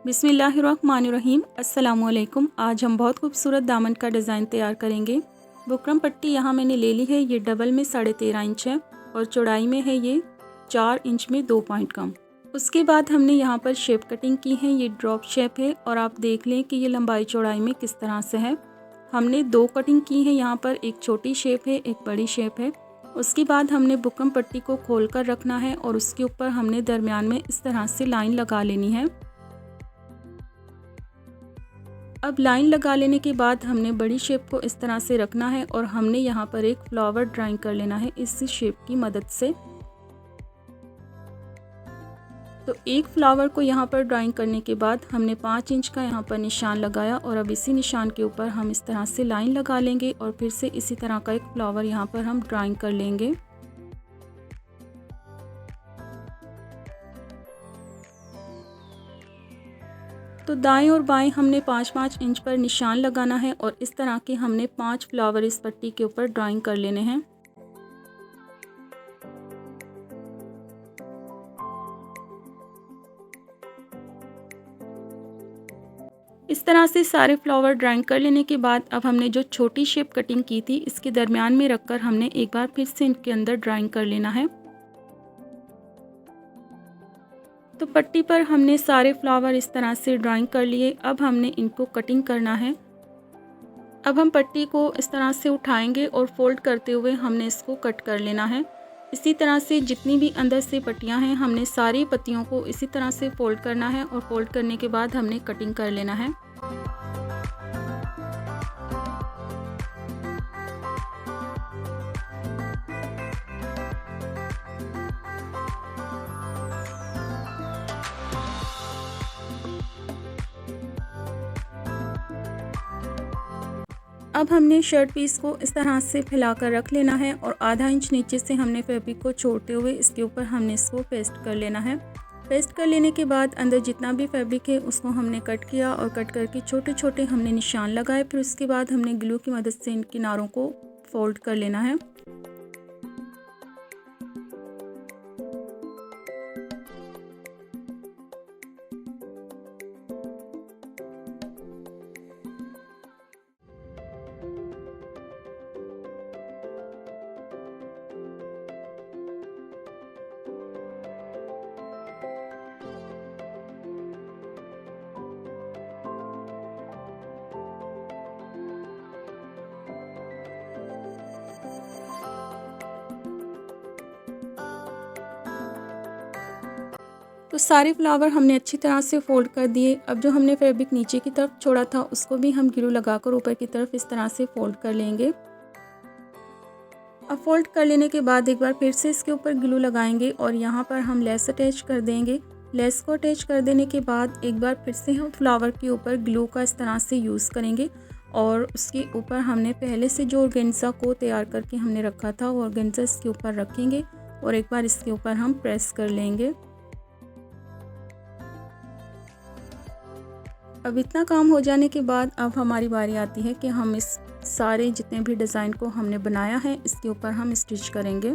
बिस्मिल्लाहिर्रहमानिर्रहीम। अस्सलामुअलैकुम। आज हम बहुत खूबसूरत दामन का डिज़ाइन तैयार करेंगे। बुकरम पट्टी यहाँ मैंने ले ली है, ये डबल में 13.5 इंच है और चौड़ाई में है ये 4 इंच में 2 पॉइंट कम। उसके बाद हमने यहाँ पर शेप कटिंग की है, ये ड्रॉप शेप है और आप देख लें कि ये लंबाई चौड़ाई में किस तरह से है। हमने 2 कटिंग की है यहाँ पर, एक छोटी शेप है, एक बड़ी शेप है। उसके बाद हमने बुकरम पट्टी को खोल कर रखना है और उसके ऊपर हमने दरमियान में इस तरह से लाइन लगा लेनी है। अब लाइन लगा लेने के बाद हमने बड़ी शेप को इस तरह से रखना है और हमने यहाँ पर एक फ्लावर ड्राइंग कर लेना है इस शेप की मदद से। तो एक फ्लावर को यहाँ पर ड्राइंग करने के बाद हमने 5 इंच का यहाँ पर निशान लगाया और अब इसी निशान के ऊपर हम इस तरह से लाइन लगा लेंगे और फिर से इसी तरह का एक फ्लावर यहाँ पर हम ड्राइंग कर लेंगे। तो दाएं और बाएं हमने 5-5 इंच पर निशान लगाना है और इस तरह के हमने 5 फ्लावर इस पट्टी के ऊपर ड्राइंग कर लेने हैं। इस तरह से सारे फ्लावर ड्राइंग कर लेने के बाद अब हमने जो छोटी शेप कटिंग की थी इसके दरमियान में रखकर हमने एक बार फिर से इनके अंदर ड्राइंग कर लेना है। तो पट्टी पर हमने सारे फ्लावर इस तरह से ड्राइंग कर लिए। अब हमने इनको कटिंग करना है। अब हम पट्टी को इस तरह से उठाएंगे और फोल्ड करते हुए हमने इसको कट कर लेना है। इसी तरह से जितनी भी अंदर से पट्टियां हैं हमने सारी पत्तियों को इसी तरह से फोल्ड करना है और फोल्ड करने के बाद हमने कटिंग कर लेना है। अब हमने शर्ट पीस को इस तरह से फैलाकर रख लेना है और आधा इंच नीचे से हमने फैब्रिक को छोड़ते हुए इसके ऊपर हमने इसको पेस्ट कर लेना है। पेस्ट कर लेने के बाद अंदर जितना भी फैब्रिक है उसको हमने कट किया और कट करके छोटे छोटे हमने निशान लगाए। फिर उसके बाद हमने ग्लू की मदद से इन किनारों को फोल्ड कर लेना है। तो सारे फ्लावर हमने अच्छी तरह से फोल्ड कर दिए। अब जो हमने फैब्रिक नीचे की तरफ छोड़ा था उसको भी हम ग्लू लगाकर ऊपर की तरफ इस तरह से फोल्ड कर लेंगे। अब फोल्ड कर लेने के बाद एक बार फिर से इसके ऊपर ग्लू लगाएंगे और यहाँ पर हम लेस अटैच कर देंगे। लेस को अटैच कर देने के बाद एक बार फिर से हम फ्लावर के ऊपर ग्लू का इस तरह से यूज़ करेंगे और उसके ऊपर हमने पहले से जो ऑर्गेन्जा को तैयार करके हमने रखा था वो ऑर्गेन्जा इसके ऊपर रखेंगे और एक बार इसके ऊपर हम प्रेस कर लेंगे। अब इतना काम हो जाने के बाद अब हमारी बारी आती है कि हम इस सारे जितने भी डिज़ाइन को हमने बनाया है इसके ऊपर हम स्टिच करेंगे।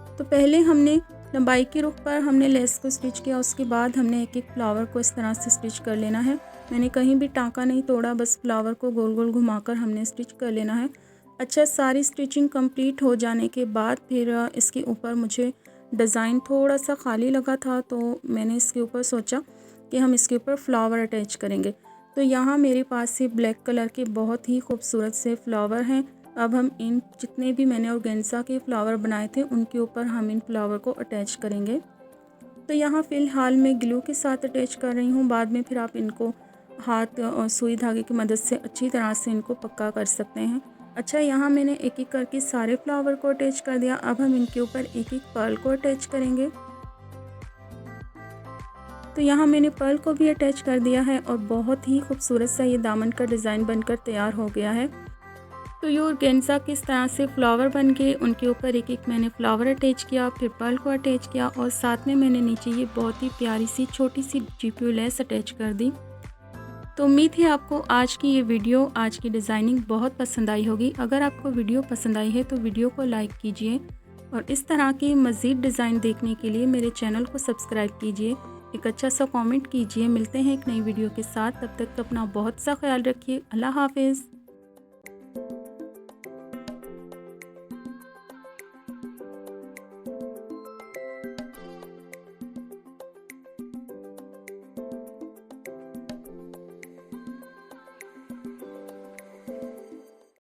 तो पहले हमने लंबाई के रुख पर हमने लेस को स्टिच किया, उसके बाद हमने एक एक फ्लावर को इस तरह से स्टिच कर लेना है। मैंने कहीं भी टाँका नहीं तोड़ा, बस फ्लावर को गोल गोल घुमाकर हमने स्टिच कर लेना है। अच्छा, सारी स्टिचिंग कंप्लीट हो जाने के बाद फिर इसके ऊपर मुझे डिज़ाइन थोड़ा सा खाली लगा था तो मैंने इसके ऊपर सोचा कि हम इसके ऊपर फ्लावर अटैच करेंगे। तो यहाँ मेरे पास ये ब्लैक कलर के बहुत ही खूबसूरत से फ्लावर हैं। अब हम इन जितने भी मैंने ऑर्गेन्जा के फ्लावर बनाए थे उनके ऊपर हम इन फ्लावर को अटैच करेंगे। तो यहाँ फ़िलहाल मैं ग्लू के साथ अटैच कर रही हूँ, बाद में फिर आप इनको हाथ और सुई धागे की मदद से अच्छी तरह से इनको पक्का कर सकते हैं। अच्छा, यहाँ मैंने एक एक करके सारे फ्लावर को अटैच कर दिया। अब हम इनके ऊपर एक एक पर्ल को अटैच करेंगे। तो यहाँ मैंने पर्ल को भी अटैच कर दिया है और बहुत ही खूबसूरत सा ये दामन का डिज़ाइन बनकर तैयार हो गया है। तो ये ऑर्गेन्जा किस तरह से फ्लावर बन गए, उनके ऊपर एक एक मैंने फ्लावर अटैच किया, फिर पर्ल को अटैच किया और साथ में मैंने नीचे ये बहुत ही प्यारी सी छोटी सी GPU लेस अटैच कर दी। तो उम्मीद है आपको आज की ये वीडियो, आज की डिज़ाइनिंग बहुत पसंद आई होगी। अगर आपको वीडियो पसंद आई है तो वीडियो को लाइक कीजिए, और इस तरह की मज़ीद डिज़ाइन देखने के लिए मेरे चैनल को सब्सक्राइब कीजिए, एक अच्छा सा कमेंट कीजिए। मिलते हैं एक नई वीडियो के साथ, तब तक अपना बहुत सा ख्याल रखिए। अल्लाह हाफ़िज़।